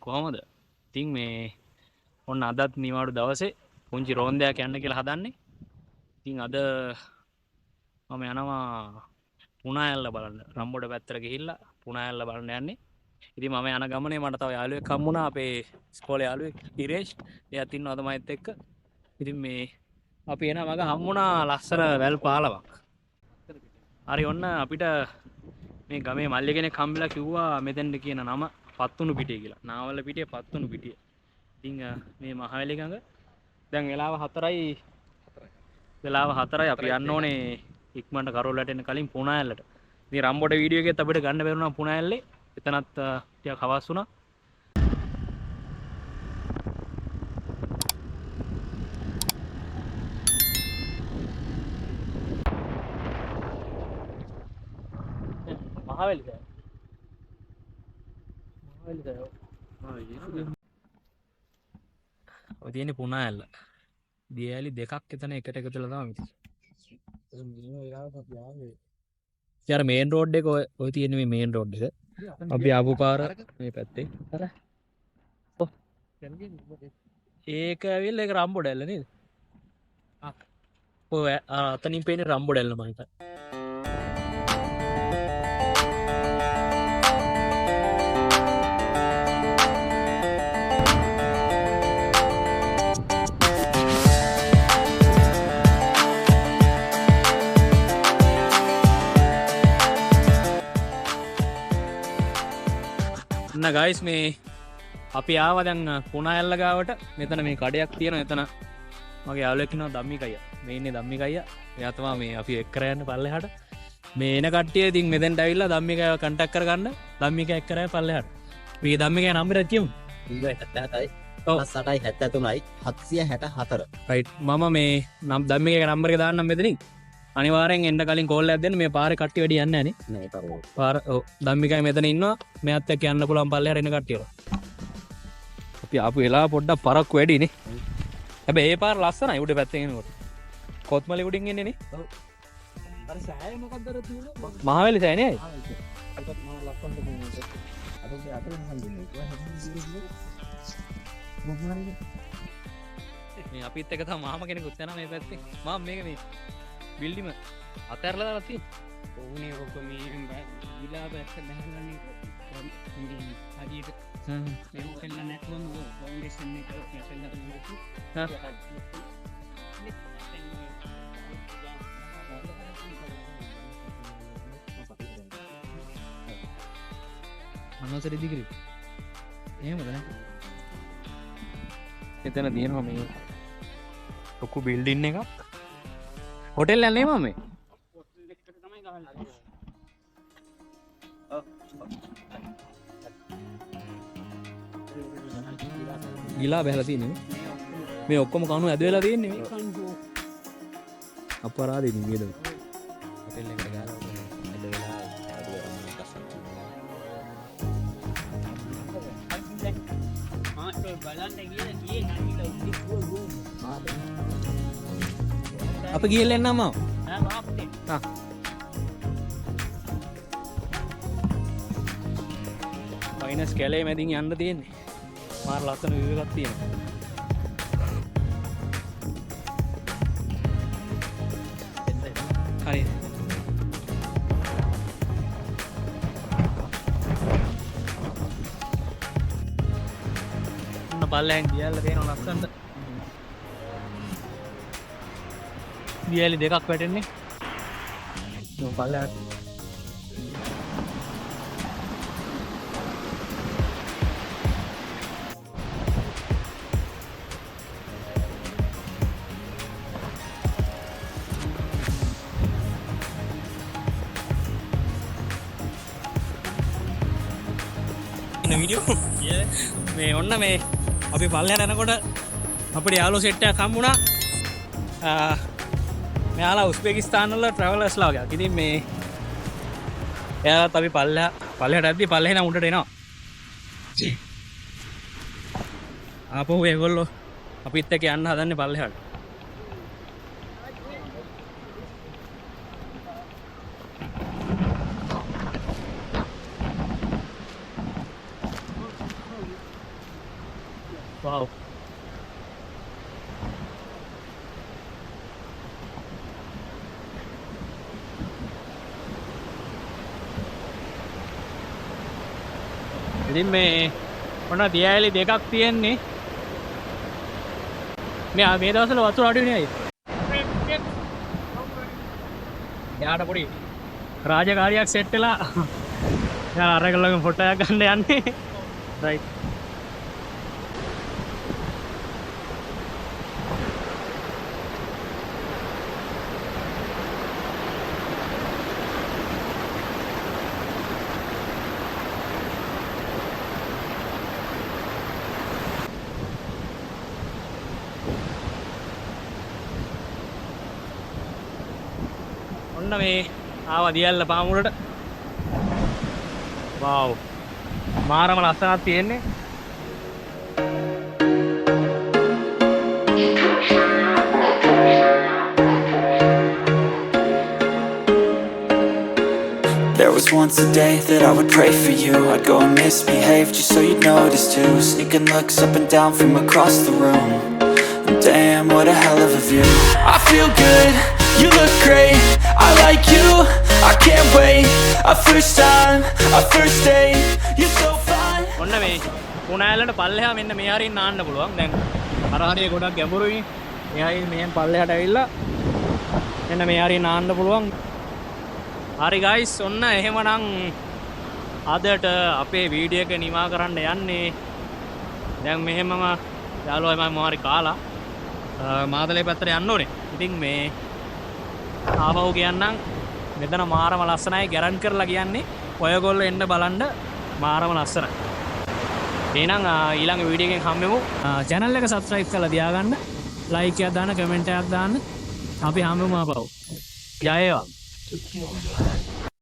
කොහමද? ඉතින් මේ ඔන්න අදත් නිවාඩු දවසේ පුංචි රෝන්දයක් යන්න කියලා හදන්නේ. ඉතින් අද මම යනවා පුනා ඇල්ල බලන්න. රම්බොඩ පැත්තට ගිහිල්ලා පුනා ඇල්ල බලන්න යන්නේ. ඉතින් මම යන ගමනේ මට තව යාළුවෙක් හම්බුණා අපේ ඉස්කෝලේ යාළුවෙක් Iresh. එයාත් ඉන්නවා තමයිත් එක්ක. ඉතින් මේ අපි එන මග හම්බුණා ලස්සන වැල් පාලවක්. හරි ඔන්න අපිට මේ ගමේ මල්ලි කෙනෙක් හම්බෙලා කිව්වා මෙතෙන්ද කියන නම පත්තුණු පිටිය කියලා. නාවල පිටිය පත්තුණු පිටිය. ඉතින් මේ මහවැලි ගඟ දැන් වෙලාව 4යි. වෙලාව 4යි අපි යන්න ඕනේ ඉක්මනට කරෝලට එන්න කලින් පුනා ඇල්ලට. ඉතින් රම්බොඩ වීඩියෝ එකෙත් අපිට ගන්න බැරුණා පුනා ඇල්ලේ. එතනත් ටිකක් හවස් වුණා. මහවැලි දැන්. මහවැලි දැන්. ඔය තියෙන්නේ පුනා ඇල්ල. දියඇලි දෙකක් එතන එකට එකතුලා තමයි මිතිස්. යාර මේන් රෝඩ් එක ඔය තියෙන මේ මේන් රෝඩ් එක. අපි ආපු පාර මේ පැත්තේ. අර. ඔව්. ඒක ඇවිල්ලා ඒක රම්බොඩ ඇල්ල නේද? ඔය අතනින් පේන්නේ රම්බොඩ ඇල්ල මම හිතන්නේ. ගයිස් මේ අපි ආවා දැන් පුනා ඇල්ල ගාවට. මෙතන මේ කඩයක් තියෙනවා. එතන මගේ යාළුවෙක් ඉන්නවා Dammika Aiya. මේ ඉන්නේ Dammika Aiya. එයා තමයි මේ අපි එක්කර යන්න පල්ලෙහාට. මේ එන කට්ටිය ඉතින් මෙතෙන්ට ඇවිල්ලා Dammika Aiya කන්ටැක්ට් කරගන්න. Dammika එක්කර යන්න පල්ලෙහාට. මේ Dammika Aiya නම්බරයක් කියමු. 77යි 78යි 73යි 764. රයිට්. මම මේ Dammika Aiya නම්බර එක දාන්නම් මෙතනින්. අනිවාර්යෙන් එන්න කලින් කෝල් එකක් දෙන්න. මේ පාරේ කට්ටිය වැඩි යන්නේ නැහැ නේ. නෑ කරෝ. පාර ඔව් Dammika Aiya මෙතන ඉන්නවා. මෙයාත් එක්ක යන්න පුළුවන් පල්ලෙහාට එන කට්ටිය. අපි ආපු වෙලාව පොඩ්ඩක් පරක්කු වැඩි නේ. හැබැයි ඒ පාර ලස්සනයි උඩ පැත්තෙන් එනකොට. කොත්මලේ උඩින් එන්නේ නේ. ඔව්. අර සෑය මොකක්ද අර තියෙන්නේ? මහවැලි සෑය නේ. අදත් මම ලක්වන්න දෙන්නේ. අද අතරින් හම්බුනේ. මේ අපිත් එක තමයි මාම කෙනෙකුත් යනවා මේ පැත්තේ. මාම මේක මේ බිල්ඩිම අතහැරලා දාලා තියෙන්නේ. ඕනේ ඔක මේ විලා පැත්ත බහගන්නේ හරියට මේක කළා නැත්නම් ෆවුන්ඩේෂන් එක කැපෙලා තියෙනවා. අනවසර ඉදිකිරි. එහෙමද නැහැ. එතන තියෙනවා මේ ලොකු බිල්ඩින් එකක්. හොටෙල් යන්නේ මම මේ. හොටෙල් එකට තමයි ගහන්නේ. ගිලා බහලා තියෙන්නේ මේ ඔක්කොම කණු ඇද වෙලා තියෙන්නේ මේ අපරාධෙ නේ නේද හොටෙල් එකට ගහලා ඇද වෙලා අද වරම කසක් මාස්ටර් බලන්න ගියේ නැතිලා උඩ අපි ගිහලා එන්නම මයිනස් කැලේ මැදින් යන්න තියෙන්නේ මාර ලස්සන view එකක් තියෙනවා. හරි. ඔන්න පල්ලෙන් ගියල්ලා තියෙනවා ලස්සනට. දියලි දෙකක් වැටෙන්නේ. ඔය පල්ලෙහාට. වීඩියෝ මේ ඔන්න මේ අපි පල්ලෙහාට යනකොට අපිට යාළුවෝ සෙට් එකක් හම්බුණා. මෙයාලා උස්බෙකිස්තාන් වල ට්‍රැවලර්ස්ලා වගේ. ඉතින් මේ එයාලත් අපි පල්ලෙහාට යද්දි පල්ලෙහා උඩට එනවා. ආපහු ඒගොල්ලෝ අපිත් එක්ක යන්න හදන්නේ පල්ලෙහාට. wow. ඉතින් මේ මොන දියඇලි දෙකක් තියෙන්නේ මේ දවස්වල වතුර අඩු වෙන්නේ ඇයි? යාට පොඩි රාජකාරියක් සෙට් වෙලා යා අරගලගෙන් ෆොටෝ එකක් ගන්න යන්නේ. රයිට්. ඔන්න මේ ආවා දියල්ල පාමුලට. වව්. මාරම ලස්සනක් තියෙන්නේ. There was once a day that I would pray for you. I'd go and misbehave just so you'd notice too. Sneaking looks up and down from across the room. Damn, what a hell of a view. I feel good, you look great. I like you, I can't wait. A first time, a first date. You're so fine. ඔන්න මේ පුනායලට පල්ලෙහා මෙන්න මේ හරින් නාන්න පුළුවන්. දැන් අර හරිය ගොඩක් ගැඹුරුයි. මෙහායි මෙහෙන් පල්ලෙහාට ඇවිල්ලා මෙන්න මේ හරින් නාන්න පුළුවන්. හරි guys, ඔන්න එහෙමනම් අදට අපේ වීඩියෝ එක නිමා කරන්න යන්නේ. දැන් මෙහෙමම යාළුවා මම මොහරි කාලා මාතලේ පැත්තට යන්න ඕනේ. ඉතින් මේ ආපහු කියන්නම් මෙතන මාරම ලස්සනයි ගැරන්ට් කරලා කියන්නේ. ඔයගොල්ලෝ එන්න බලන්න මාරම ලස්සනයි. එහෙනම් ඊළඟ වීඩියෝ එකෙන් හම්බෙමු. channel එක subscribe කරලා තියාගන්න. like එකක් දාන්න, comment එකක් දාන්න. අපි හම්බෙමු ආපහු. ජය වේවා.